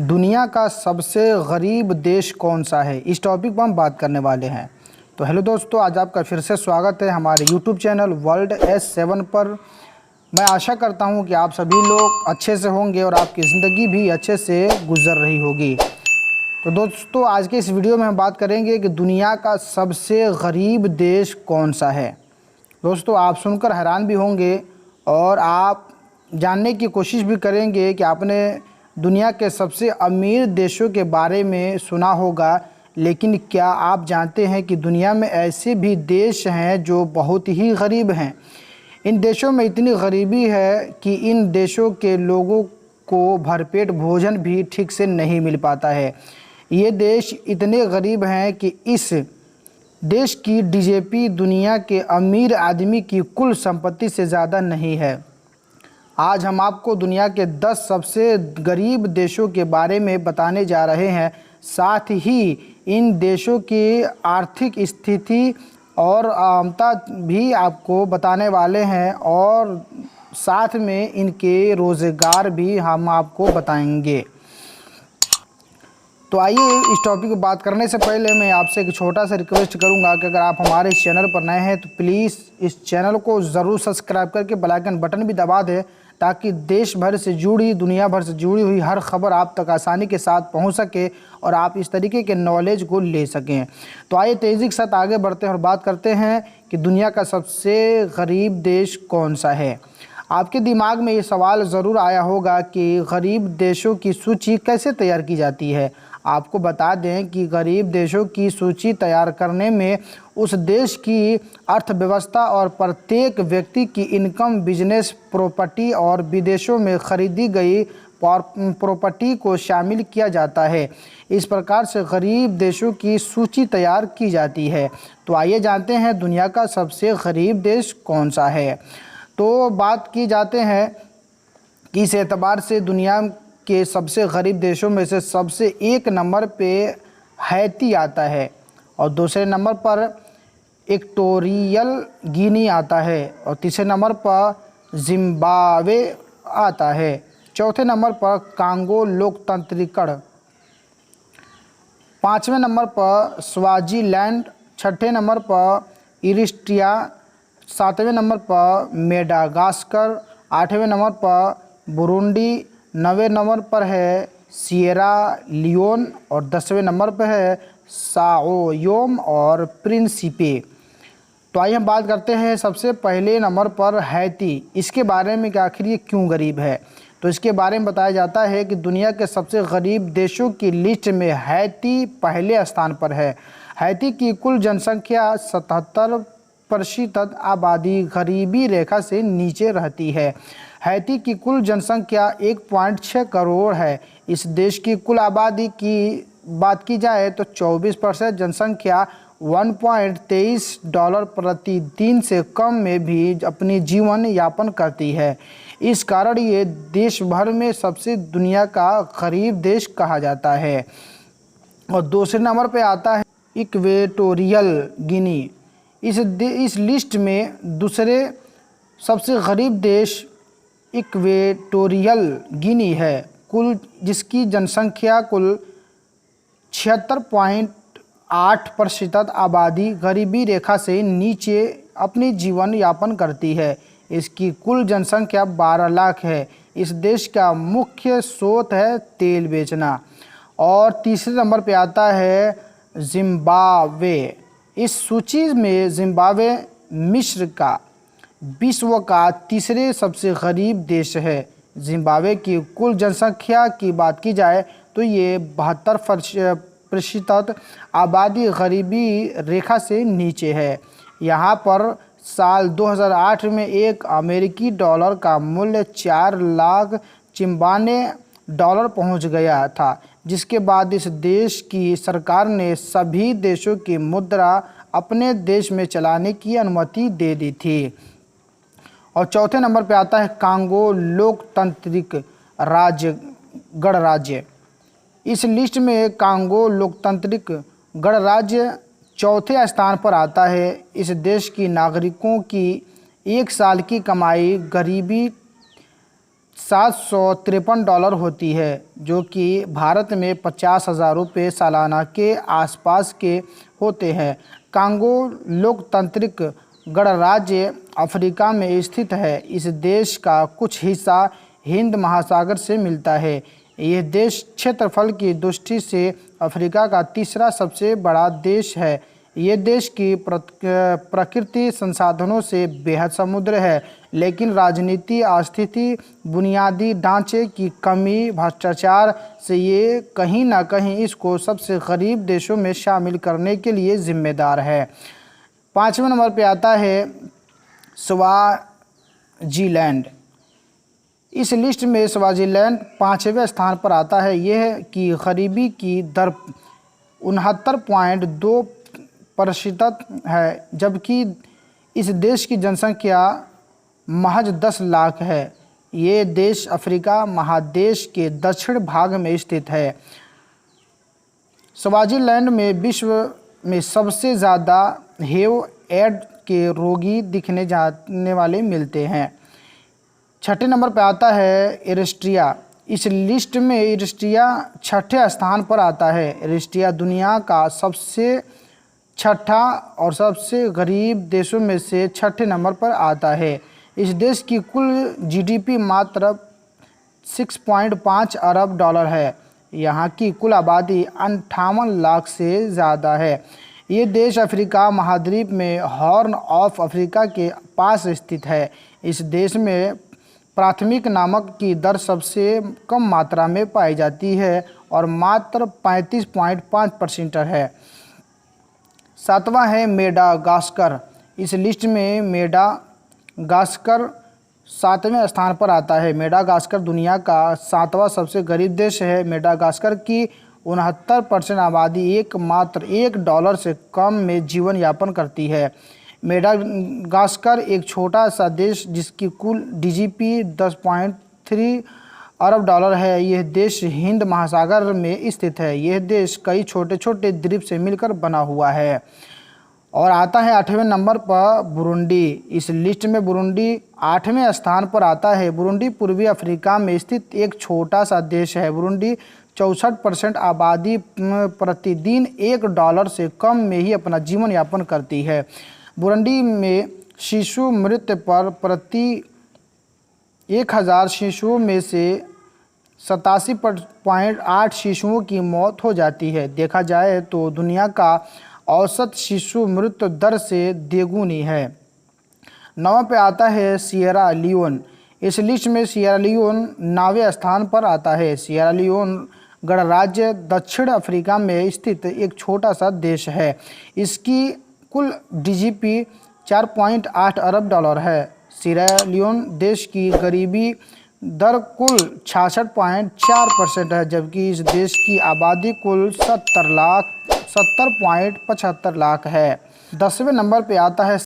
दुनिया का सबसे गरीब देश कौन सा है, इस टॉपिक पर हम बात करने वाले हैं। तो हेलो दोस्तों, आज आपका फिर से स्वागत है हमारे यूट्यूब चैनल वर्ल्ड S7 पर। मैं आशा करता हूं कि आप सभी लोग अच्छे से होंगे और आपकी ज़िंदगी भी अच्छे से गुजर रही होगी। तो दोस्तों, आज के इस वीडियो में हम बात करेंगे कि दुनिया का सबसे गरीब देश कौन सा है। दोस्तों, आप सुनकर हैरान भी होंगे और आप जानने की कोशिश भी करेंगे कि आपने दुनिया के सबसे अमीर देशों के बारे में सुना होगा, लेकिन क्या आप जानते हैं कि दुनिया में ऐसे भी देश हैं जो बहुत ही गरीब हैं। इन देशों में इतनी गरीबी है कि इन देशों के लोगों को भरपेट भोजन भी ठीक से नहीं मिल पाता है। ये देश इतने गरीब हैं कि इस देश की डीजीपी दुनिया के अमीर आदमी की कुल संपत्ति से ज़्यादा नहीं है। आज हम आपको दुनिया के 10 सबसे गरीब देशों के बारे में बताने जा रहे हैं। साथ ही इन देशों की आर्थिक स्थिति और आमदनी भी आपको बताने वाले हैं और साथ में इनके रोज़गार भी हम आपको बताएंगे। तो आइए, इस टॉपिक पर बात करने से पहले मैं आपसे एक छोटा सा रिक्वेस्ट करूंगा कि अगर आप हमारे इस चैनल पर नए हैं तो प्लीज़ इस चैनल को ज़रूर सब्सक्राइब करके बेल आइकन बटन भी दबा दें, ताकि देश भर से जुड़ी, दुनिया भर से जुड़ी हुई हर खबर आप तक आसानी के साथ पहुंच सके और आप इस तरीके के नॉलेज को ले सकें। तो आइए तेज़ी के साथ आगे बढ़ते हैं और बात करते हैं कि दुनिया का सबसे गरीब देश कौन सा है। आपके दिमाग में ये सवाल ज़रूर आया होगा कि गरीब देशों की सूची कैसे तैयार की जाती है। आपको बता दें कि गरीब देशों की सूची तैयार करने में उस देश की अर्थव्यवस्था और प्रत्येक व्यक्ति की इनकम, बिजनेस, प्रॉपर्टी और विदेशों में खरीदी गई प्रॉपर्टी को शामिल किया जाता है। इस प्रकार से गरीब देशों की सूची तैयार की जाती है। तो आइए जानते हैं दुनिया का सबसे गरीब देश कौन सा है। तो बात की जाते हैं कि इस एतबार से दुनिया के सबसे गरीब देशों में से सबसे एक नंबर पे हैती आता है और दूसरे नंबर पर इक्वाटोरियल गिनी आता है और तीसरे नंबर पर जिम्बाब्वे आता है। चौथे नंबर पर कांगो लोकतांत्रिक, पाँचवें नंबर पर स्वाजीलैंड, छठे नंबर पर इरिट्रिया, सातवें नंबर पर मेडागास्कर, आठवें नंबर पर बुरुंडी, 9वें नंबर पर है सिएरा लियोन और 10वें नंबर पर है साओयोम और प्रिंसिपे। तो आइए हम बात करते हैं सबसे पहले नंबर पर हैती। इसके बारे में कि आखिर ये क्यों गरीब है। तो इसके बारे में बताया जाता है कि दुनिया के सबसे गरीब देशों की लिस्ट में हैती पहले स्थान पर है। हैती की कुल जनसंख्या 77% आबादी गरीबी रेखा से नीचे रहती है। हैती की कुल जनसंख्या 1.6 करोड़ है। इस देश की कुल आबादी की बात की जाए तो 24% जनसंख्या $1.23 प्रति दिन से कम में भी अपनी जीवन यापन करती है। इस कारण ये देश भर में सबसे दुनिया का गरीब देश कहा जाता है। और दूसरे नंबर पे आता है इक्वेटोरियल गिनी। इस लिस्ट में दूसरे सबसे गरीब देश इक्वेटोरियल गिनी है, जिसकी जनसंख्या कुल 76.8% आबादी गरीबी रेखा से नीचे अपनी जीवन यापन करती है। इसकी कुल जनसंख्या 12 लाख है। इस देश का मुख्य स्रोत है तेल बेचना। और तीसरे नंबर पे आता है जिम्बाब्वे। इस सूची में जिम्बाब्वे मिस्र का विश्व का तीसरे सबसे गरीब देश है। जिम्बाब्वे की कुल जनसंख्या की बात की जाए तो ये 72% आबादी गरीबी रेखा से नीचे है। यहाँ पर साल 2008 में एक अमेरिकी डॉलर का मूल्य 4,94,000 डॉलर पहुँच गया था, जिसके बाद इस देश की सरकार ने सभी देशों की मुद्रा अपने देश में चलाने की अनुमति दे दी थी। और चौथे नंबर पे आता है कांगो लोकतांत्रिक गणराज्य। इस लिस्ट में कांगो लोकतांत्रिक गणराज्य चौथे स्थान पर आता है। इस देश की नागरिकों की एक साल की कमाई गरीबी $753 होती है, जो कि भारत में 50,000 रुपये सालाना के आसपास के होते हैं। कांगो लोकतांत्रिक गणराज्य अफ्रीका में स्थित है। इस देश का कुछ हिस्सा हिंद महासागर से मिलता है। यह देश क्षेत्रफल की दृष्टि से अफ्रीका का तीसरा सबसे बड़ा देश है। ये देश की प्रकृति संसाधनों से बेहद समुद्र है, लेकिन राजनीति अस्थिति, बुनियादी ढांचे की कमी, भ्रष्टाचार से ये कहीं ना कहीं इसको सबसे गरीब देशों में शामिल करने के लिए जिम्मेदार है। 5वें नंबर पे आता है स्वाजीलैंड। इस लिस्ट में स्वाजीलैंड 5वें स्थान पर आता है। यह कि गरीबी की दर 69.2% है, जबकि इस देश की जनसंख्या महज 10 लाख है। ये देश अफ्रीका महादेश के दक्षिण भाग में स्थित है। स्वाजीलैंड में विश्व में सबसे ज़्यादा HIV/AIDS के रोगी दिखने जाने वाले मिलते हैं। 6ठे नंबर पर आता है इरिट्रिया। इस लिस्ट में इरिट्रिया 6ठे स्थान पर आता है। इरिट्रिया दुनिया का सबसे छठा और सबसे गरीब देशों में से 6ठे नंबर पर आता है। इस देश की कुल GDP मात्र $6.5 अरब है। यहाँ की कुल आबादी 58 लाख से ज़्यादा है। ये देश अफ्रीका महाद्वीप में हॉर्न ऑफ अफ्रीका के पास स्थित है। इस देश में प्राथमिक नमक की दर सबसे कम मात्रा में पाई जाती है और मात्र 35.5% है। 7वां है मेडागास्कर। इस लिस्ट में मेडागास्कर 7वें स्थान पर आता है। मेडागास्कर दुनिया का 7वां सबसे गरीब देश है। मेडागास्कर की 69% आबादी एकमात्र $1 से कम में जीवन यापन करती है। मेडागास्कर एक छोटा सा देश जिसकी कुल GDP $10.3 अरब है। यह देश हिंद महासागर में स्थित है। यह देश कई छोटे छोटे द्वीप से मिलकर बना हुआ है। और आता है 8वें नंबर पर बुरुंडी। इस लिस्ट में बुरुंडी 8वें स्थान पर आता है। बुरुंडी पूर्वी अफ्रीका में स्थित एक छोटा सा देश है। बुरुंडी 64% आबादी प्रतिदिन $1 से कम में ही अपना जीवन यापन करती है। बुरुंडी में शिशु मृत्यु पर प्रति 1000 शिशुओं में से 87.8 शिशुओं की मौत हो जाती है। देखा जाए तो दुनिया का औसत शिशु मृत्यु दर से द्विगुनी है। 9वें पे आता है सिएरा लियोन। इस लिस्ट में सिएरा लियोन 9वें स्थान पर आता है। सिएरा लियोन गणराज्य दक्षिण अफ्रीका में स्थित एक छोटा सा देश है। इसकी कुल GDP $4.8 अरब है। सिएरा लियोन देश की गरीबी दर कुल 66.4% है, जबकि इस देश की आबादी कुल 70.75 लाख है। 10वें नंबर पे आता है